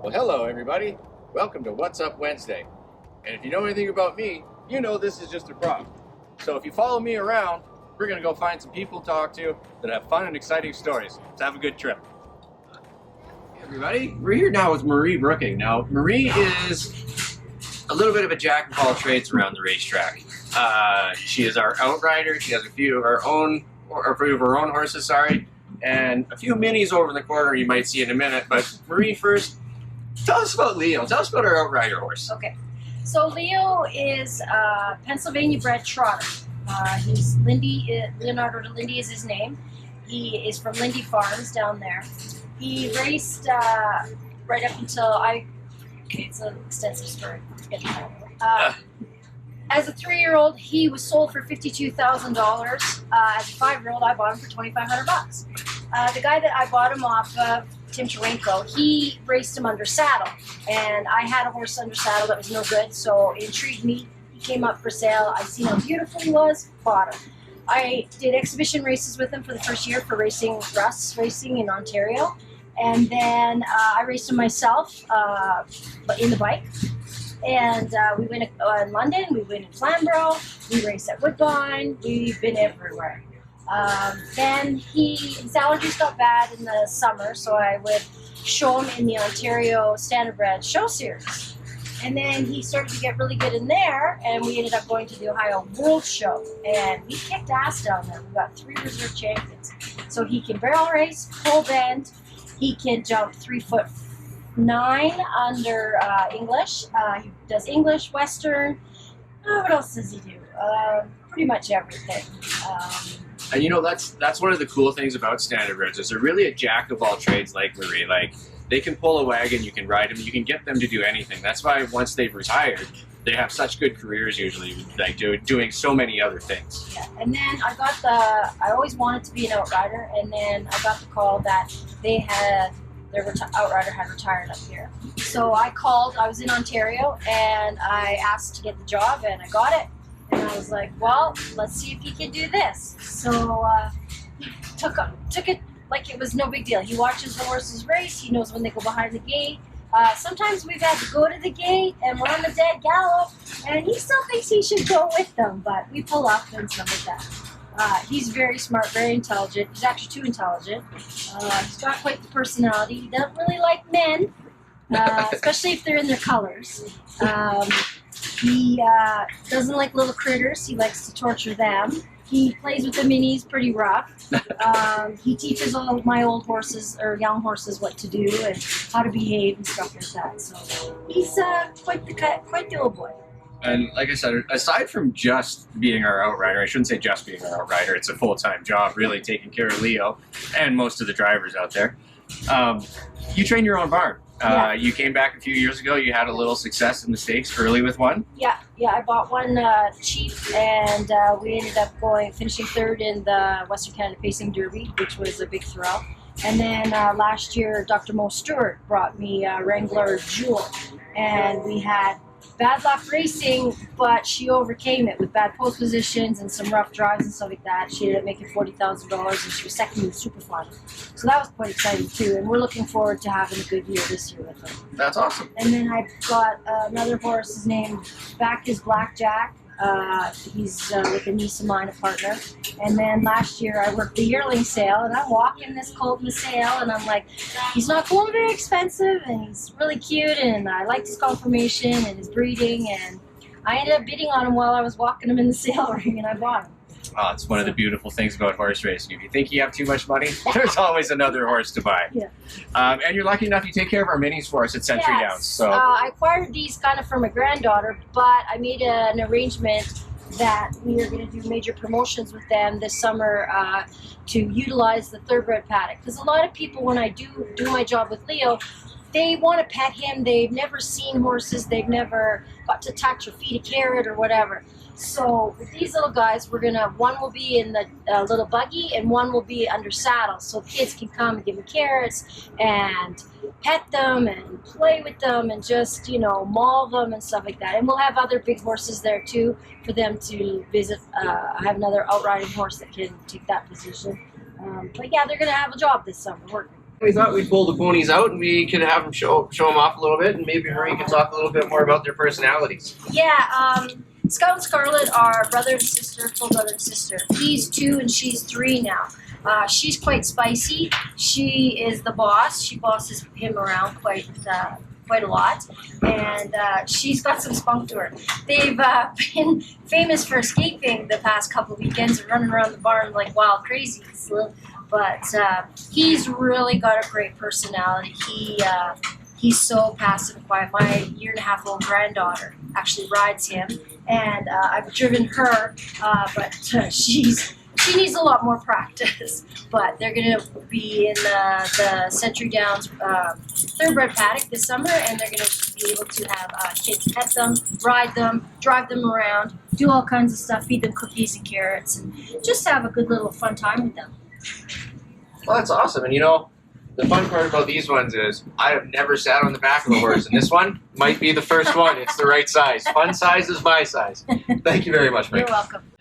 Well, hello, everybody. Welcome to What's Up Wednesday. And if you know anything about me, you know this is just a prop. So if you follow me around, we're going to go find some people to talk to that have fun and exciting stories. Let's have a good trip. Hey, everybody. We're here now with Marie Brooking. Now, Marie is a little bit of a jack of all trades around the racetrack. She is our outrider. She has a few of her own horses, and a few minis over in the corner you might see in a minute. But Marie, first, tell us about Leo. Tell us about our outrider horse. Okay, so Leo is a Pennsylvania bred trotter. He's Lindy, Leonardo da Lindy is his name. He is from Lindy Farms down there. He raced right up until it's an extensive story. As a 3-year-old, he was sold for $52,000. As a 5-year-old, I bought him for $2,500. The guy that I bought him off of, Tim Charenko, he raced him under saddle, and I had a horse under saddle that was no good, so it intrigued me. He came up for sale. I seen how beautiful he was, bought him. I did exhibition races with him for the first year for racing Russ Racing in Ontario, and then I raced him myself in the bike. And we went in London, we went in Flamborough, we raced at Woodbine, we've been everywhere. Then his allergies got bad in the summer, so I would show him in the Ontario Standardbred Show Series. And then he started to get really good in there, and we ended up going to the Ohio World Show. And we kicked ass down there. We got 3 reserve champions. So he can barrel race, full bend, he can jump 3'9" under English. He does English, Western. What else does he do? Pretty much everything. And you know, that's one of the cool things about standardbreds is they're really a jack of all trades like Marie. Like, they can pull a wagon, you can ride them, you can get them to do anything. That's why once they've retired, they have such good careers usually, like doing so many other things. Yeah, and then I always wanted to be an outrider, and then I got the call that their outrider had retired up here. So I called, I was in Ontario, and I asked to get the job, and I got it. And I was like, well, let's see if he can do this. So took it like it was no big deal. He watches the horses race, he knows when they go behind the gate. Sometimes we've had to go to the gate, and we're on the dead gallop, and he still thinks he should go with them, but we pull up and stuff like that. He's very smart, very intelligent. He's actually too intelligent. He's got quite the personality. He doesn't really like men, especially if they're in their colors. He doesn't like little critters. He likes to torture them. He plays with the minis pretty rough. He teaches all of my old horses or young horses what to do and how to behave and stuff like that. So he's quite the old boy. And like I said, aside from just being our outrider, I shouldn't say just being our outrider, it's a full-time job really taking care of Leo and most of the drivers out there. You train your own barn. Yeah. You came back a few years ago, you had a little success in the Stakes early with one. Yeah, I bought one cheap, and we ended up finishing 3rd in the Western Canada Pacing Derby, which was a big thrill. And then last year, Dr. Mo Stewart brought me Wrangler Jewel, and we had bad luck racing, but she overcame it with bad post positions and some rough drives and stuff like that. She ended up making $40,000, and she was second in the super final. So that was quite exciting too, and we're looking forward to having a good year this year with her. That's awesome. And then I got another horse. His name Back is Blackjack. He's with a niece of mine, a partner. And then last year I worked the yearling sale, and I'm walking this colt in the sale, and I'm like, he's not going very expensive, and he's really cute, and I liked his conformation and his breeding, and I ended up bidding on him while I was walking him in the sale ring, and I bought him. Oh, it's one of the beautiful things about horse racing. If you think you have too much money, there's always another horse to buy. Yeah. And you're lucky enough you take care of our minis for us at Century Downs. So I acquired these kind of for my granddaughter, but I made an arrangement that we are going to do major promotions with them this summer to utilize the thoroughbred paddock. Because a lot of people, when I do my job with Leo, they want to pet him. They've never seen horses. They've never got to touch or feed a carrot or whatever. So with these little guys, one will be in the little buggy and one will be under saddle. So kids can come and give them carrots and pet them and play with them and just, maul them and stuff like that. And we'll have other big horses there too for them to visit. I have another outriding horse that can take that position. But yeah, they're going to have a job this summer working. We thought we'd pull the ponies out and we could have them show them off a little bit, and maybe Marie can talk a little bit more about their personalities. Yeah, Scout and Scarlet are brother and sister, full brother and sister. He's 2 and she's 3 now. She's quite spicy. She is the boss. She bosses him around quite a lot, and she's got some spunk to her. They've been famous for escaping the past couple of weekends and running around the barn like wild crazies. But he's really got a great personality. He's so passive and quiet. My 1.5-year-old granddaughter actually rides him, and I've driven her, but she needs a lot more practice. But they're going to be in the Century Downs thoroughbred paddock this summer, and they're going to be able to have kids pet them, ride them, drive them around, do all kinds of stuff, feed them cookies and carrots, and just have a good little fun time with them. Well, that's awesome. And you know, the fun part about these ones is I have never sat on the back of a horse, and this one might be the first one. It's the right size. Fun size is my size. Thank you very much, Mike. You're welcome.